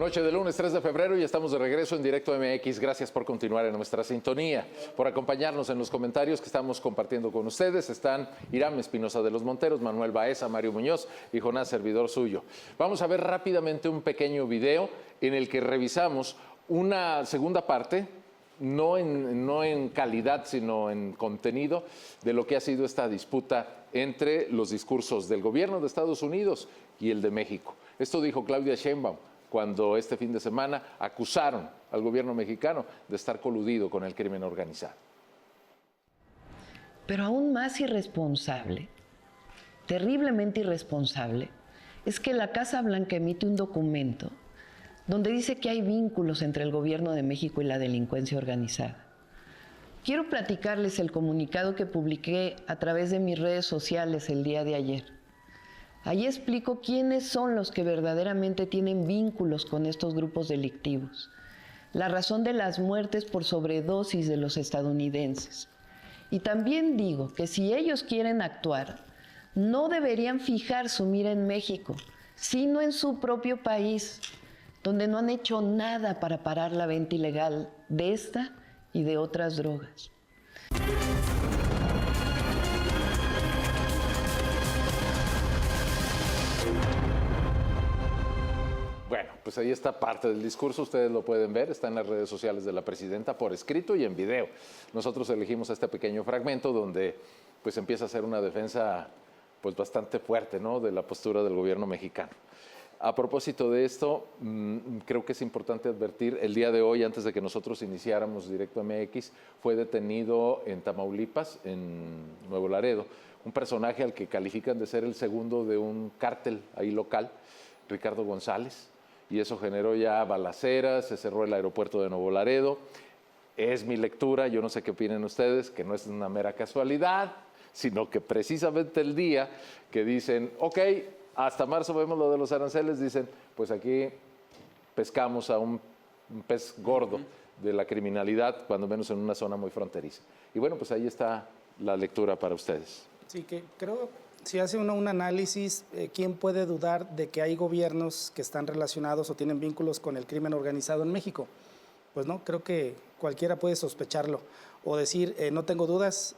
Noche de lunes 3 de febrero y estamos de regreso en Directo MX. Gracias por continuar en nuestra sintonía, por acompañarnos en los comentarios que estamos compartiendo con ustedes. Están Irán Espinosa de los Monteros, Manuel Baeza, Mario Muñoz y Jonás, servidor suyo. Vamos a ver rápidamente un pequeño video en el que revisamos una segunda parte, no en calidad, sino en contenido, de lo que ha sido esta disputa entre los discursos del gobierno de Estados Unidos y el de México. Esto dijo Claudia Sheinbaum cuando este fin de semana acusaron al gobierno mexicano de estar coludido con el crimen organizado. Pero aún más irresponsable, terriblemente irresponsable, es que la Casa Blanca emite un documento donde dice que hay vínculos entre el gobierno de México y la delincuencia organizada. Quiero platicarles el comunicado que publiqué a través de mis redes sociales el día de ayer. Ahí explico quiénes son los que verdaderamente tienen vínculos con estos grupos delictivos, la razón de las muertes por sobredosis de los estadounidenses. Y también digo que si ellos quieren actuar, no deberían fijar su mira en México, sino en su propio país, donde no han hecho nada para parar la venta ilegal de esta y de otras drogas. Bueno, pues ahí está parte del discurso, ustedes lo pueden ver, está en las redes sociales de la presidenta por escrito y en video. Nosotros elegimos este pequeño fragmento donde pues empieza a ser una defensa pues bastante fuerte, ¿no?, de la postura del gobierno mexicano. A propósito de esto, creo que es importante advertir, el día de hoy, antes de que nosotros iniciáramos Directo MX, fue detenido en Tamaulipas, en Nuevo Laredo, un personaje al que califican de ser el segundo de un cártel ahí local, Ricardo González, y eso generó ya balaceras, se cerró el aeropuerto de Nuevo Laredo. Es mi lectura, yo no sé qué opinen ustedes, que no es una mera casualidad, sino que precisamente el día que dicen, ok, hasta marzo vemos lo de los aranceles, dicen, pues aquí pescamos a un pez gordo de la criminalidad, cuando menos en una zona muy fronteriza. Y bueno, pues ahí está la lectura para ustedes. Sí, que creo, si hace uno un análisis, ¿quién puede dudar de que hay gobiernos que están relacionados o tienen vínculos con el crimen organizado en México? Pues no, creo que cualquiera puede sospecharlo o decir, no tengo dudas,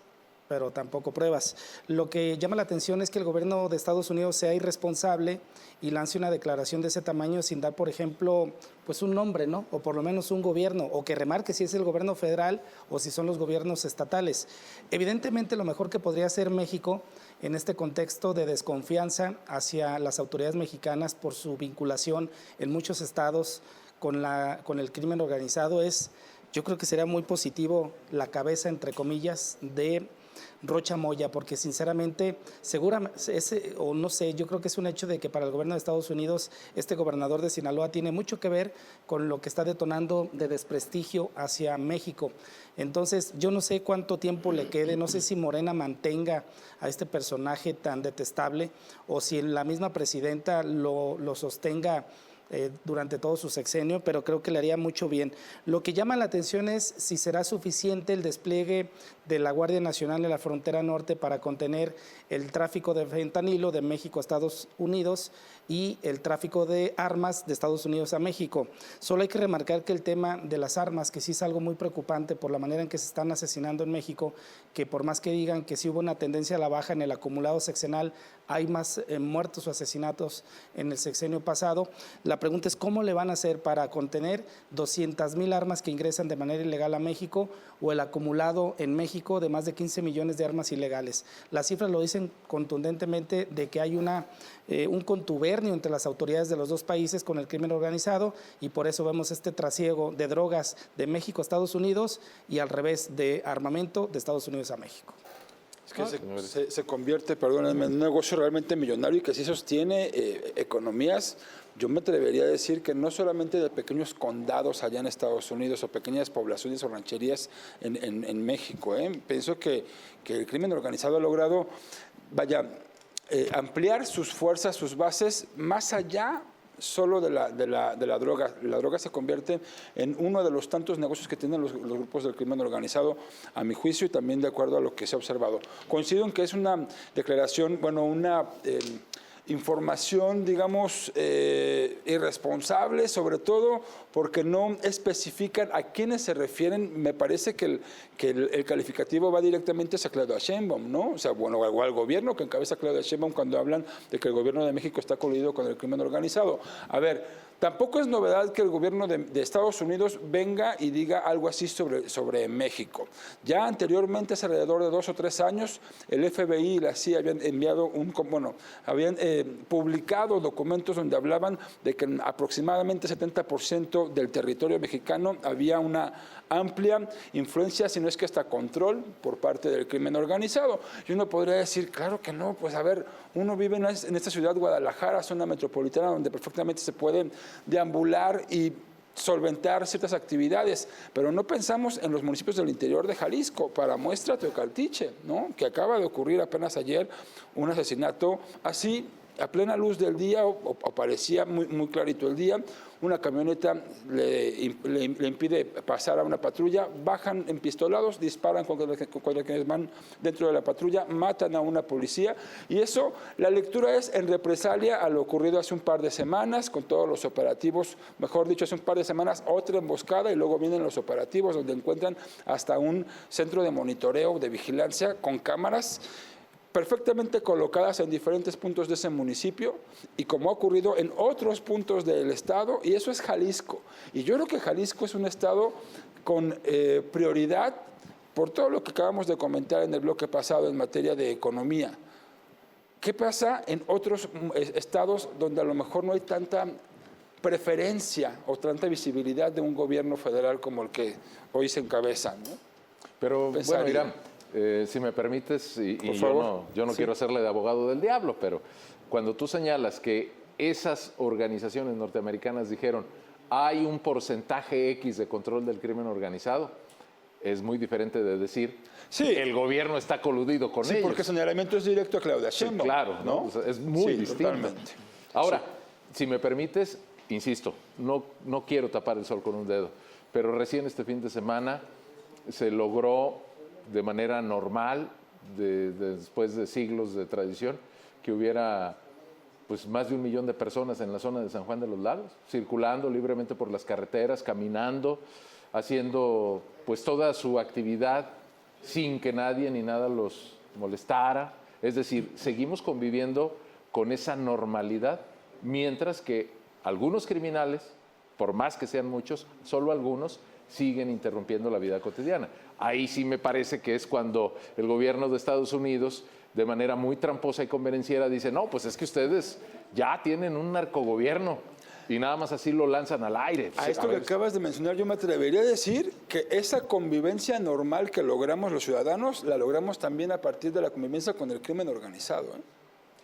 pero tampoco pruebas. Lo que llama la atención es que el gobierno de Estados Unidos sea irresponsable y lance una declaración de ese tamaño sin dar, por ejemplo, pues un nombre, ¿no? O por lo menos un gobierno, o que remarque si es el gobierno federal o si son los gobiernos estatales. Evidentemente, lo mejor que podría hacer México en este contexto de desconfianza hacia las autoridades mexicanas por su vinculación en muchos estados con el crimen organizado es, yo creo que sería muy positivo la cabeza, entre comillas, de Rocha Moya, porque sinceramente, seguramente, o no sé, yo creo que es un hecho de que para el gobierno de Estados Unidos, este gobernador de Sinaloa tiene mucho que ver con lo que está detonando de desprestigio hacia México. Entonces, yo no sé cuánto tiempo le quede, no sé si Morena mantenga a este personaje tan detestable o si la misma presidenta lo sostenga durante todo su sexenio, pero creo que le haría mucho bien. Lo que llama la atención es si será suficiente el despliegue de la Guardia Nacional en la frontera norte para contener el tráfico de fentanilo de México a Estados Unidos y el tráfico de armas de Estados Unidos a México. Solo hay que remarcar que el tema de las armas, que sí es algo muy preocupante por la manera en que se están asesinando en México, que por más que digan que sí hubo una tendencia a la baja en el acumulado sexenal, hay más muertos o asesinatos en el sexenio pasado. La pregunta es cómo le van a hacer para contener 200,000 armas que ingresan de manera ilegal a México o el acumulado en México de más de 15 millones de armas ilegales. Las cifras lo dicen contundentemente de que hay un contubernio entre las autoridades de los dos países con el crimen organizado y por eso vemos este trasiego de drogas de México a Estados Unidos y al revés de armamento de Estados Unidos a México. Es que se convierte, perdónenme, en un negocio realmente millonario y que sí sostiene economías. Yo me atrevería a decir que no solamente de pequeños condados allá en Estados Unidos o pequeñas poblaciones o rancherías en México. Pienso que el crimen organizado ha logrado, ampliar sus fuerzas, sus bases, más allá solo de la droga. La droga se convierte en uno de los tantos negocios que tienen los grupos del crimen organizado, a mi juicio, y también de acuerdo a lo que se ha observado. Coincido en que es una declaración, bueno, información, digamos, irresponsable, sobre todo porque no especifican a quiénes se refieren. Me parece que el calificativo va directamente hacia Claudia Sheinbaum, ¿no? O sea, bueno, o al gobierno que encabeza Claudia Sheinbaum cuando hablan de que el gobierno de México está coludido con el crimen organizado. A ver, tampoco es novedad que el gobierno de Estados Unidos venga y diga algo así sobre México. Ya anteriormente, hace alrededor de 2 o 3 años, el FBI y la CIA habían enviado habían publicado documentos donde hablaban de que en aproximadamente 70% del territorio mexicano había una amplia influencia, si no es que hasta control, por parte del crimen organizado. Y uno podría decir, claro que no, pues a ver, uno vive en esta ciudad, Guadalajara, zona metropolitana, donde perfectamente se puede deambular y solventar ciertas actividades, pero no pensamos en los municipios del interior de Jalisco. Para muestra, Teocaltiche, ¿no? Que acaba de ocurrir apenas ayer un asesinato así, a plena luz del día, o parecía muy clarito el día. Una camioneta le impide pasar a una patrulla, bajan empistolados, disparan contra quienes van dentro de la patrulla, matan a una policía, y eso, la lectura es en represalia a lo ocurrido hace un par de semanas, con todos los operativos, mejor dicho, hace un par de semanas otra emboscada, y luego vienen los operativos donde encuentran hasta un centro de monitoreo, de vigilancia, con cámaras perfectamente colocadas en diferentes puntos de ese municipio, y como ha ocurrido en otros puntos del estado, y eso es Jalisco. Y yo creo que Jalisco es un estado con prioridad por todo lo que acabamos de comentar en el bloque pasado en materia de economía. ¿Qué pasa en otros estados donde a lo mejor no hay tanta preferencia o tanta visibilidad de un gobierno federal como el que hoy se encabeza, ¿no? Pero bueno, Irán, si me permites, y yo no quiero hacerle de abogado del diablo, pero cuando tú señalas que esas organizaciones norteamericanas dijeron hay un porcentaje X de control del crimen organizado, es muy diferente de decir el gobierno está coludido con ellos. Sí, porque el señalamiento es directo a Claudia Sheinbaum. Sí, claro, ¿no? O sea, es muy distinto. Totalmente. Ahora, si me permites, insisto, no quiero tapar el sol con un dedo, pero recién este fin de semana se logró de manera normal, después de siglos de tradición, que hubiera pues más de 1 millón de personas en la zona de San Juan de los Lagos, circulando libremente por las carreteras, caminando, haciendo pues toda su actividad sin que nadie ni nada los molestara. Es decir, seguimos conviviendo con esa normalidad, mientras que algunos criminales, por más que sean muchos, solo algunos, siguen interrumpiendo la vida cotidiana. Ahí sí me parece que es cuando el gobierno de Estados Unidos, de manera muy tramposa y convenenciera, dice, no, pues es que ustedes ya tienen un narcogobierno y nada más así lo lanzan al aire. A esto que acabas de mencionar, yo me atrevería a decir que esa convivencia normal que logramos los ciudadanos, la logramos también a partir de la convivencia con el crimen organizado, ¿eh?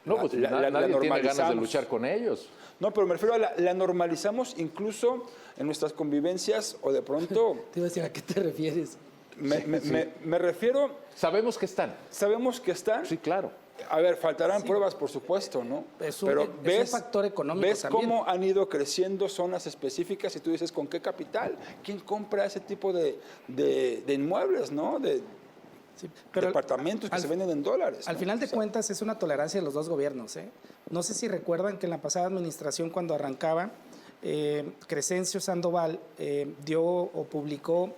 No, pues nadie tiene ganas de luchar con ellos. No, pero me refiero a la normalizamos incluso en nuestras convivencias, o de pronto... Te iba a decir, ¿a qué te refieres? Me refiero... Sabemos que están. ¿Sabemos que están? Sí, claro. A ver, faltarán pruebas, por supuesto, ¿no? Pero es un factor económico ¿ves también. cómo han ido creciendo zonas específicas? Y tú dices, ¿con qué capital? ¿Quién compra ese tipo de inmuebles, no? Sí, pero departamentos que se venden en dólares. Al final de cuentas es una tolerancia de los dos gobiernos, ¿eh? No sé si recuerdan que en la pasada administración, cuando arrancaba, Crescencio Sandoval dio o publicó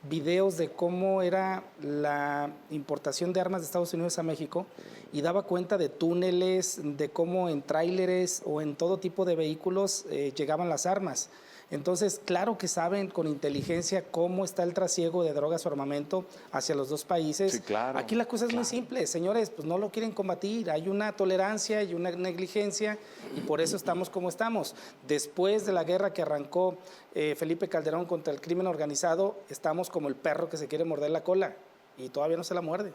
videos de cómo era la importación de armas de Estados Unidos a México, y daba cuenta de túneles, de cómo en tráileres o en todo tipo de vehículos llegaban las armas. Entonces, claro que saben con inteligencia cómo está el trasiego de drogas o armamento hacia los dos países. Sí, claro. Aquí la cosa es muy simple, señores, pues no lo quieren combatir, hay una tolerancia y una negligencia, y por eso estamos como estamos. Después de la guerra que arrancó Felipe Calderón contra el crimen organizado, estamos como el perro que se quiere morder la cola, y todavía no se la muerde.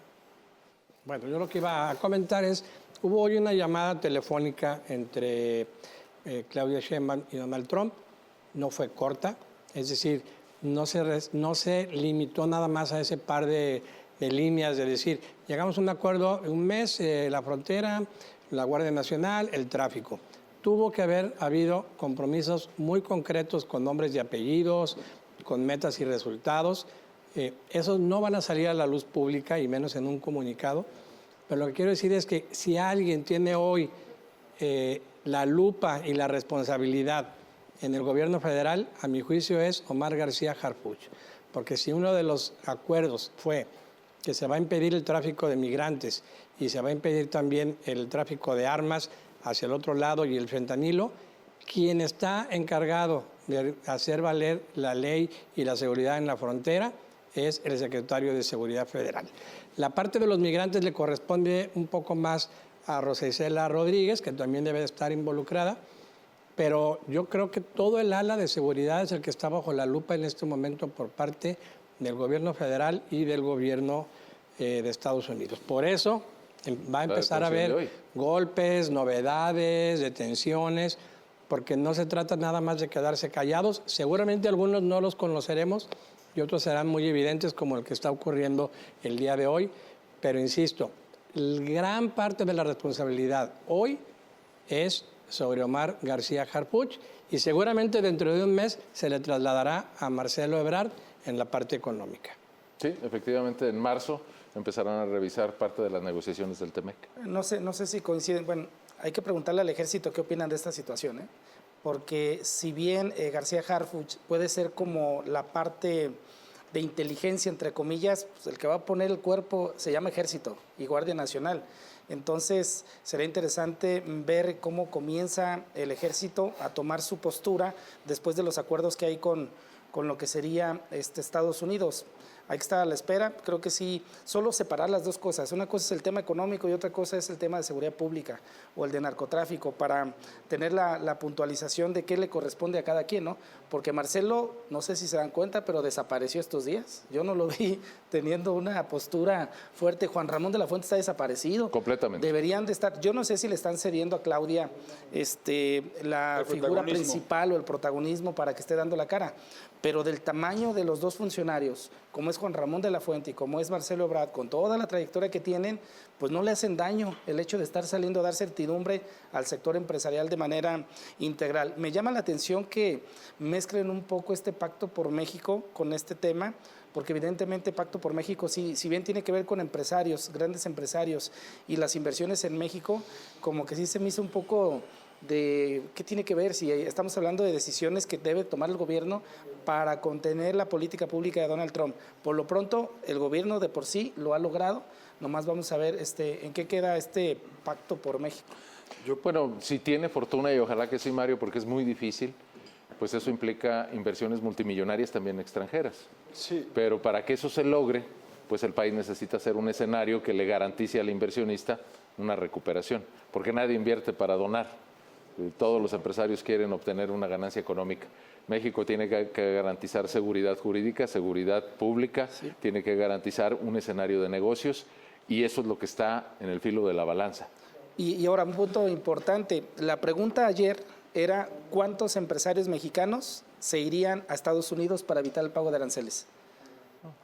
Bueno, yo lo que iba a comentar es, hubo hoy una llamada telefónica entre Claudia Sheinbaum y Donald Trump. No fue corta, es decir, no se limitó nada más a ese par de líneas de decir, llegamos a un acuerdo en un mes, la frontera, la Guardia Nacional, el tráfico. Tuvo que haber habido compromisos muy concretos con nombres y apellidos, con metas y resultados. Esos no van a salir a la luz pública y menos en un comunicado. Pero lo que quiero decir es que si alguien tiene hoy la lupa y la responsabilidad en el gobierno federal, a mi juicio, es Omar García Harfuch. Porque si uno de los acuerdos fue que se va a impedir el tráfico de migrantes y se va a impedir también el tráfico de armas hacia el otro lado y el fentanilo, quien está encargado de hacer valer la ley y la seguridad en la frontera es el secretario de Seguridad Federal. La parte de los migrantes le corresponde un poco más a Rosa Isela Rodríguez, que también debe estar involucrada, pero yo creo que todo el ala de seguridad es el que está bajo la lupa en este momento por parte del gobierno federal y del gobierno de Estados Unidos. Por eso va a empezar a haber golpes, novedades, detenciones, porque no se trata nada más de quedarse callados. Seguramente algunos no los conoceremos y otros serán muy evidentes, como el que está ocurriendo el día de hoy. Pero insisto, gran parte de la responsabilidad hoy es sobre Omar García Harfuch y seguramente dentro de un mes se le trasladará a Marcelo Ebrard en la parte económica. Sí, efectivamente, en marzo empezarán a revisar parte de las negociaciones del TEMEC. No sé si coinciden. Bueno, hay que preguntarle al ejército qué opinan de esta situación, ¿eh? Porque si bien García Harfuch puede ser como la parte de inteligencia, entre comillas, pues el que va a poner el cuerpo se llama Ejército y Guardia Nacional. Entonces, será interesante ver cómo comienza el Ejército a tomar su postura después de los acuerdos que hay con lo que sería Estados Unidos. Hay que estar a la espera. Creo que sí, solo separar las dos cosas. Una cosa es el tema económico y otra cosa es el tema de seguridad pública o el de narcotráfico, para tener la puntualización de qué le corresponde a cada quien, ¿no? Porque Marcelo, no sé si se dan cuenta, pero desapareció estos días. Yo no lo vi teniendo una postura fuerte. Juan Ramón de la Fuente está desaparecido. Completamente. Deberían de estar. Yo no sé si le están cediendo a Claudia la figura principal o el protagonismo para que esté dando la cara. Pero del tamaño de los dos funcionarios, como es Juan Ramón de la Fuente y como es Marcelo Ebrard, con toda la trayectoria que tienen, pues no le hacen daño el hecho de estar saliendo a dar certidumbre al sector empresarial de manera integral. Me llama la atención que mezclen un poco este Pacto por México con este tema, porque evidentemente Pacto por México, si bien tiene que ver con empresarios, grandes empresarios y las inversiones en México, como que sí se me hizo un poco de qué tiene que ver, si estamos hablando de decisiones que debe tomar el gobierno para contener la política pública de Donald Trump. Por lo pronto, el gobierno de por sí lo ha logrado. Nomás vamos a ver en qué queda este Pacto por México. Bueno, si tiene fortuna, y ojalá que sí, Mario, porque es muy difícil, pues eso implica inversiones multimillonarias también extranjeras. Sí. Pero para que eso se logre, pues el país necesita hacer un escenario que le garantice al inversionista una recuperación, porque nadie invierte para donar. Todos los empresarios quieren obtener una ganancia económica. México tiene que garantizar seguridad jurídica, seguridad pública, sí. Tiene que garantizar un escenario de negocios y eso es lo que está en el filo de la balanza. Y ahora un punto importante. La pregunta ayer era ¿cuántos empresarios mexicanos se irían a Estados Unidos para evitar el pago de aranceles?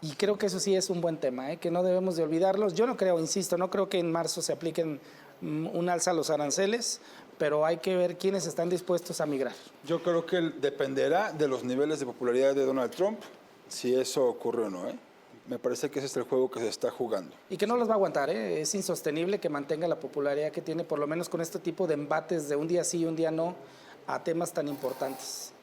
Y creo que eso sí es un buen tema, que no debemos de olvidarlos. Yo no creo, insisto, no creo que en marzo se apliquen un alza a los aranceles, pero hay que ver quiénes están dispuestos a migrar. Yo creo que dependerá de los niveles de popularidad de Donald Trump, si eso ocurre o no. Me parece que ese es el juego que se está jugando. Y que no los va a aguantar, es insostenible que mantenga la popularidad que tiene, por lo menos con este tipo de embates de un día sí y un día no, a temas tan importantes.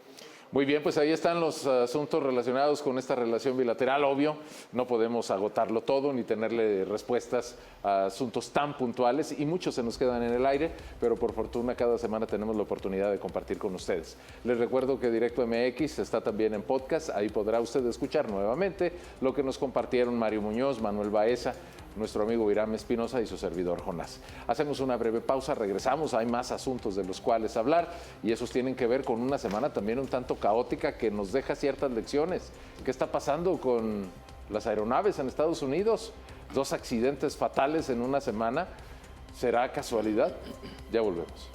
Muy bien, pues ahí están los asuntos relacionados con esta relación bilateral. Obvio, no podemos agotarlo todo ni tenerle respuestas a asuntos tan puntuales y muchos se nos quedan en el aire, pero por fortuna cada semana tenemos la oportunidad de compartir con ustedes. Les recuerdo que Directo MX está también en podcast, ahí podrá usted escuchar nuevamente lo que nos compartieron Mario Muñoz, Manuel Baeza, nuestro amigo Irán Espinosa y su servidor Jonás. Hacemos una breve pausa, regresamos, hay más asuntos de los cuales hablar y esos tienen que ver con una semana también un tanto caótica que nos deja ciertas lecciones. ¿Qué está pasando con las aeronaves en Estados Unidos? 2 accidentes fatales en una semana. ¿Será casualidad? Ya volvemos.